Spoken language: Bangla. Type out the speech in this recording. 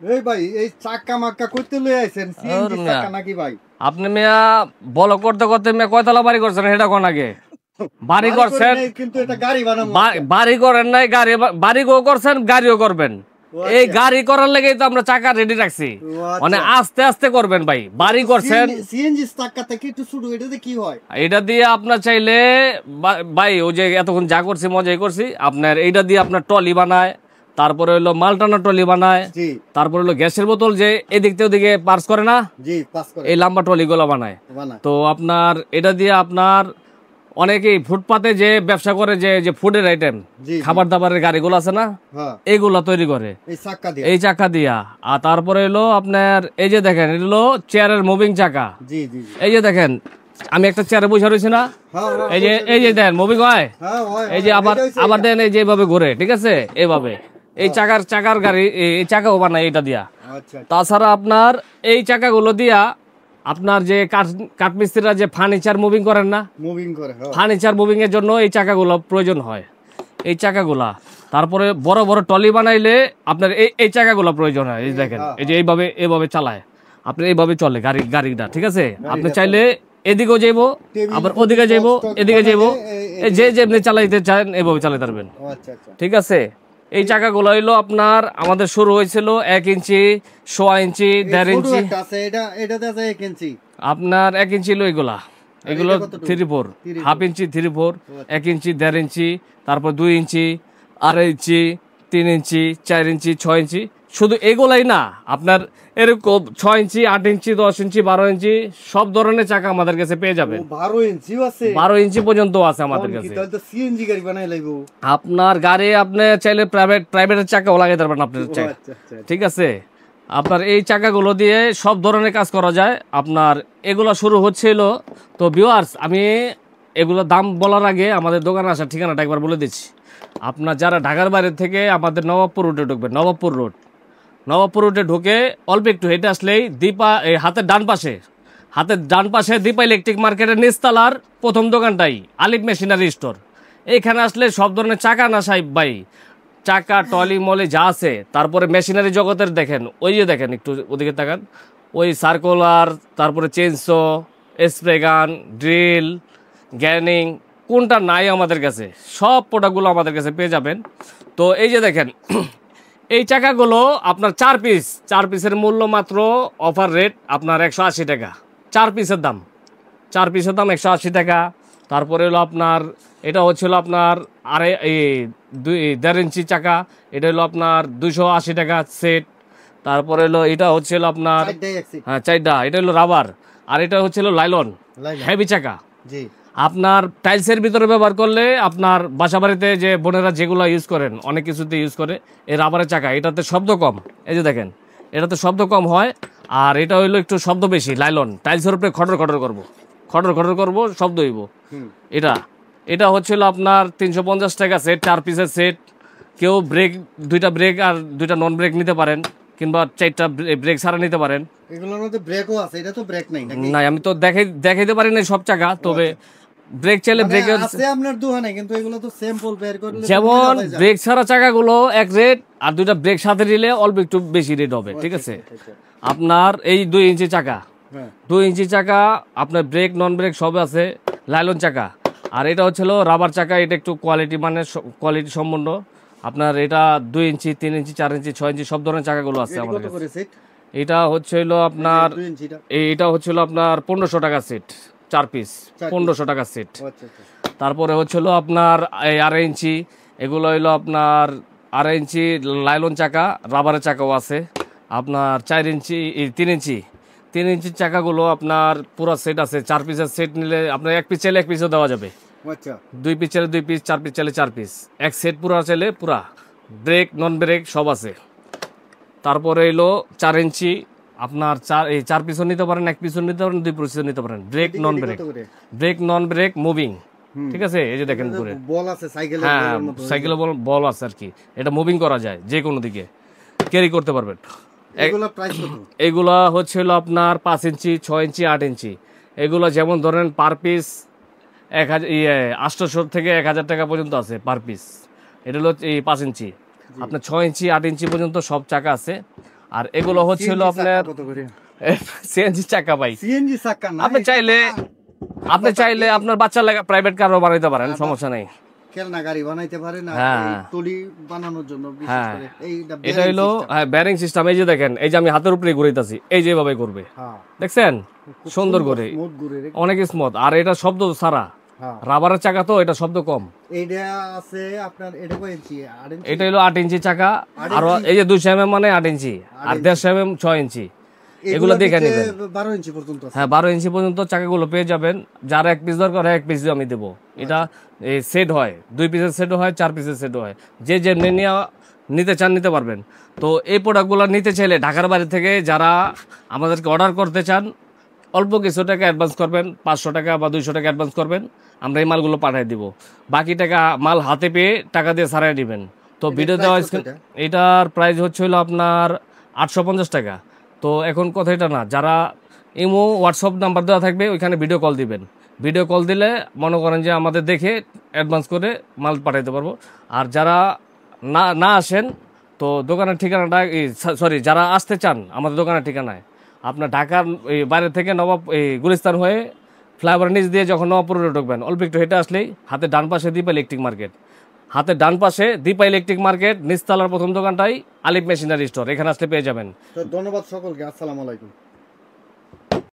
এই ভাই এই চাক্কা মাক্কা করতে লই আইছেন সিএনজি চাক্কা নাকি ভাই? আপনি মিয়া বলো করতে করতে মিয়া কয়তলা বাড়ি করছেন সেটা কোন আগে? বাড়ি করছেন কিন্তু এটা গাড়ি বানাবো। বাড়ি করেন নাই, বাড়িও করছেন, গাড়িও করবেন। এই গাড়ি করার লেগেই তো আমরা চাকা রেডি রাখছি, মানে আস্তে আস্তে করবেন ভাই। বাড়ি করছেন সিএনজি চাক্কা থেকে একটু ছোট, এটাতে কি হয়? এটা দিয়ে আপনার চাইলে ভাই ওই যে এতক্ষণ যা করছি মজাই করছি, আপনার এইটা দিয়ে আপনার ট্রলি বানায়, তারপরে হলো মালটানা ট্রলি বানায়, তারপরে হলো গ্যাসের বোতল যে এদিক থেকে ওদিকে পাস করে না, এই লম্বা ট্রলি গুলো বানায়। তো আপনার এটা দিয়ে আপনার অনেকেই ফুটপাতে যে ব্যবসা করে, যে ফুডের আইটেম, খাবার দাবারের গাড়িগুলো আছে না, এইগুলা তৈরি করে এই চাকা দিয়া। আর তারপরে হলো আপনার এই যে দেখেন, এটা হলো চেয়ারের মুভিং চাকা। এই যে দেখেন আমি একটা চেয়ারে বসে রয়েছি না, এই যে দেন মুভিং হয়, এই যে আবার দেন এই যে এইভাবে ঘুরে, ঠিক আছে, এইভাবে এই চাকার গাড়ি, এই চাকাও বানায় এটা দিয়া। তাছাড়া আপনার এই চাকাগুলো দিয়া আপনার যে কাঠমিস্ত্রিরা যে ফার্নিচার মুভিং করেন না, ফার্নিচার মুভিং এর জন্য এই চাকাগুলো প্রয়োজন হয়, এই চাকাগুলা। তারপরে বড় বড় টলি বানাইলে আপনার এই চাকাগুলো প্রয়োজন হয়। এই দেখেন এই যে এইভাবে চালায়, আপনি এইভাবে চলে গাড়িটা, ঠিক আছে। আপনি চাইলে এদিকেও যাইবো, আবার ওদিকে যাইবো, এদিকে যাইবো, যে যেমনি চালাইতে চান এইভাবে চালাতে পারবেন, ঠিক আছে। এই চাকাগুলো হইলো আপনার আমাদের শুরু হয়েছিল 1 ইঞ্চি, 1.5 ইঞ্চি, 1.5 ইঞ্চি, আপনার 1 ইঞ্চি এগুলো 3/4, হাফ ইঞ্চি 3/4, 1 ইঞ্চি, 1.5 ইঞ্চি, তারপর 2 ইঞ্চি, 2.5 ইঞ্চি, 3 ইঞ্চি, 4 ইঞ্চি, 6 ইঞ্চি। শুধু এগুলাই না, আপনার এরকম 6 ইঞ্চি, 8 ইঞ্চি, 10 ইঞ্চি, 12 ইঞ্চি সব ধরনের চাকা আমাদের কাছে পেয়ে যাবেন। 12 ইঞ্চি পর্যন্ত আছে আমাদের কাছে। আপনার গাড়ি আপনি চাইলে প্রাইভেটের চাকাও লাগাইতে পারবেন আপনার চাকা, ঠিক আছে। আপনার এই চাকাগুলো দিয়ে সব ধরনের কাজ করা যায়। আপনার এগুলো শুরু হচ্ছিল। তো ভিউয়ার্স, আমি এগুলো দাম বলার আগে আমাদের দোকানে আসার ঠিকানাটা একবার বলে দিচ্ছি। আপনার যারা ঢাকার বাইরে থেকে আমাদের নবাবপুর রোডে ঢুকবেন, নবাবপুর রোডে ঢুকে অল্প একটু হেঁটে আসলেই এই হাতের ডান পাশে দীপা ইলেকট্রিক মার্কেটের নিচতলার প্রথম দোকানটাই আলিফ মেশিনারি স্টোর। এইখানে আসলে সব ধরনের চাকা না সাহেব ভাই, চাকা টলি মলি যা আছে। তারপরে মেশিনারি জগতের দেখেন, ওই যে দেখেন একটু ওদিকে তাকান, ওই সার্কুলার, তারপরে চেনসো, স্প্রে গান, ড্রিল, গ্যানিং, কোনটা নাই আমাদের কাছে, সব প্রোডাক্টগুলো আমাদের কাছে পেয়ে যাবেন। তো এই যে দেখেন এই চাকাগুলো আপনার 4 পিসের মূল্য মাত্র অফার রেট আপনার 180 টাকা। 4 পিসের দাম 180 টাকা। তারপরে হলো আপনার এটা হচ্ছিল আপনার 1.5 ইঞ্চি চাকা, এটা হলো আপনার 280 টাকা সেট। তারপরে হলো এটা হচ্ছিল আপনার, হ্যাঁ চারটা, এটা হলো রাবার, আর এটা হচ্ছিল লাইলন হেভি চাকা। আপনার টাইলসের ভিতরে ব্যবহার করলে আপনার বাসা বাড়িতে যে বোনেরা যেগুলো ইউজ করেন, অনেক কিছুতে ইউজ করে এই রাবারের চাকা, এটাতে শব্দ কম। এই যে দেখেন এটাতে শব্দ কম হয়, আর এটা হইলো একটু শব্দ বেশি। লাইলন টাইলসের উপরে খটর খটর করবো, শব্দ হইব। এটা হচ্ছিল আপনার 350 টাকা সেট, 4 পিসের সেট। কেউ দুইটা ব্রেক আর 2টা নন ব্রেক নিতে পারেন, কিংবা 4টা ব্রেক ছাড়া নিতে পারেন। এগুলোর মধ্যে ব্রেকও আছে, এটা তো ব্রেক নাই নাকি? না, আমি তো দেখাইতে পারি না সব চাকা, তবে ব্রেক চাইলে ব্রেক আছে আপনার দোকানে, কিন্তু এগুলো তো স্যাম্পল বের করলে, যেমন ব্রেক ছাড়া চাকাগুলো এক রেট, আর 2টা ব্রেক সাথে নিলে অল্প একটু বেশি রেট হবে, ঠিক আছে। আপনার এই 2 ইঞ্চি চাকা, 2 ইঞ্চি চাকা আপনার ব্রেক নন ব্রেক সব আছে, লাইলন চাকা। আর এটা হচ্ছিল রাবার চাকা, এটা একটু কোয়ালিটি সম্পন্ন। আপনার এটা 2 ইঞ্চি, 3 ইঞ্চি, 4 ইঞ্চি, 6 ইঞ্চি সব ধরনের চাকাগুলো আছে আমাদের কাছে। এটা হচ্ছিল আপনার 1500 টাকা সেট, 4 পিস 1500 টাকা সেট। তারপরে হচ্ছিল আপনার এই 2.5 ইঞ্চি, এগুলো হইলো আপনার 2.5 ইঞ্চি লাইলন চাকা, রাবারের চাকাও আছে। আপনার 4 ইঞ্চি, 3 ইঞ্চি চাকাগুলো আপনার পুরো সেট আছে। 4 পিসের সেট নিলে আপনার 1 পিস চাইলে 1 পিসও দেওয়া যাবে, 2 পিস চাইলে 2 পিস, 4 পিস চাইলে 4 পিস, এক সেট পুরা চাইলে পুরা, ব্রেক নন ব্রেক সব আছে। তারপরে এলো 4 ইঞ্চি, আপনার 4 পিসও নিতে পারেন, 1 পিসও নিতে পারেন, 2 পিসও নিতে পারেন। ব্রেক নন ব্রেক মুভিং, ঠিক আছে। এই যে দেখেন পুরো বল আছে, সাইকেলে বল আছে আর কি, এটা মুভিং করা যায়, যে কোনো দিকে ক্যারি করতে পারবেন। এগুলা হচ্ছিল আপনার 5 ইঞ্চি, 6 ইঞ্চি, 8 ইঞ্চি। এগুলো যেমন ধরেন পার পিস 800 থেকে 1000 টাকা পর্যন্ত আছে পার পিস। এটা হলো এই 5 ইঞ্চি। আপনার 6 ইঞ্চি, 8 ইঞ্চি পর্যন্ত সব চাকা আছে। আর এগুলো হচ্ছে হলো আপনার কত করে সিএনজি চাকা ভাই। সিএনজি চাকা না আপনি চাইলে আপনার বাচ্চার লাগা প্রাইভেট কারও বানাইতে পারেন, সমস্যা নেই। খেলনা গাড়ি বানাইতে পারে না, হ্যাঁ। এই টলি বানানোর জন্য বিশেষ হ্যাঁ। করে এইটা এটা হলো ব্যারিং সিস্টেম। এই যে দেখেন, এই যে আমি হাতের উপরে ঘুরাইতেছি, এই যে এভাবে করবে, হ্যাঁ দেখছেন সুন্দর করে, স্মুথ ঘুরে রে। অনেক স্মুথ। আর এটা শব্দ ছাড়া, হ্যাঁ রাবারের চাকা তো এটা শব্দ কম। এইটা আছে আপনার, এটা কয় ইঞ্চি? 8 ইঞ্চি। এটা হলো 8 ইঞ্চি চাকা, 8 আর ইঞ্চি। এই যে 200 mm মানে 8 ইঞ্চি, আর 150 mm 6 ইঞ্চি, এগুলো দেখে নেবেন। 12 ইঞ্চি পর্যন্ত আছে। হ্যাঁ 12 ইঞ্চি পর্যন্ত চাকাগুলো পেয়ে যাবেন। যার এক পিস দরকার হয় এক পিস আমি দেবো। এটা এই সেট হয়, 2 পিসের সেটও হয়, 4 পিসের সেটও হয়। যে যে নিতে চান নিতে পারবেন। তো এই প্রোডাক্টগুলো নিতে চাইলে ঢাকার বাইরে থেকে যারা আমাদেরকে অর্ডার করতে চান, অল্প কিছু টাকা অ্যাডভান্স করবেন, 500 টাকা বা 200 টাকা অ্যাডভান্স করবেন, আমরা এই মালগুলো পাঠিয়ে দিব। বাকি টাকা মাল হাতে পেয়ে টাকা দিয়ে ছাড়াই দিবেন। তো ভিডিও দেওয়া এটার প্রাইস হচ্ছে হলো আপনার 850 টাকা। তো এখন কথা এটা না, যারা ইমো হোয়াটসঅ্যাপ নাম্বার দেওয়া থাকবে ওইখানে ভিডিও কল দিবেন। ভিডিও কল দিলে মনে করেন যে আমাদের দেখে অ্যাডভান্স করে মাল পাঠাইতে পারবো। আর যারা না আসেন, তো দোকানের ঠিকানাটা সরি, যারা আসতে চান আমাদের দোকানের ঠিকানায়, আপনার ঢাকার এই বাইরে থেকে গুলিস্তান হয়ে ফ্লাইওভার নিচ দিয়ে যখন নবাবপুরে ঢুকবেন, অল্প একটু হেঁটে আসলেই হাতের ডান পাশে দীপা ইলেকট্রিক মার্কেট, হাতের ডান পাশে দীপা ইলেকট্রিক মার্কেট, নিচতলার প্রথম দোকানটাই আলিফ মেশিনারি স্টোর, এখানে আসলে পেয়ে যাবেন। তো ধন্যবাদ সকলকে, আসসালামু আলাইকুম।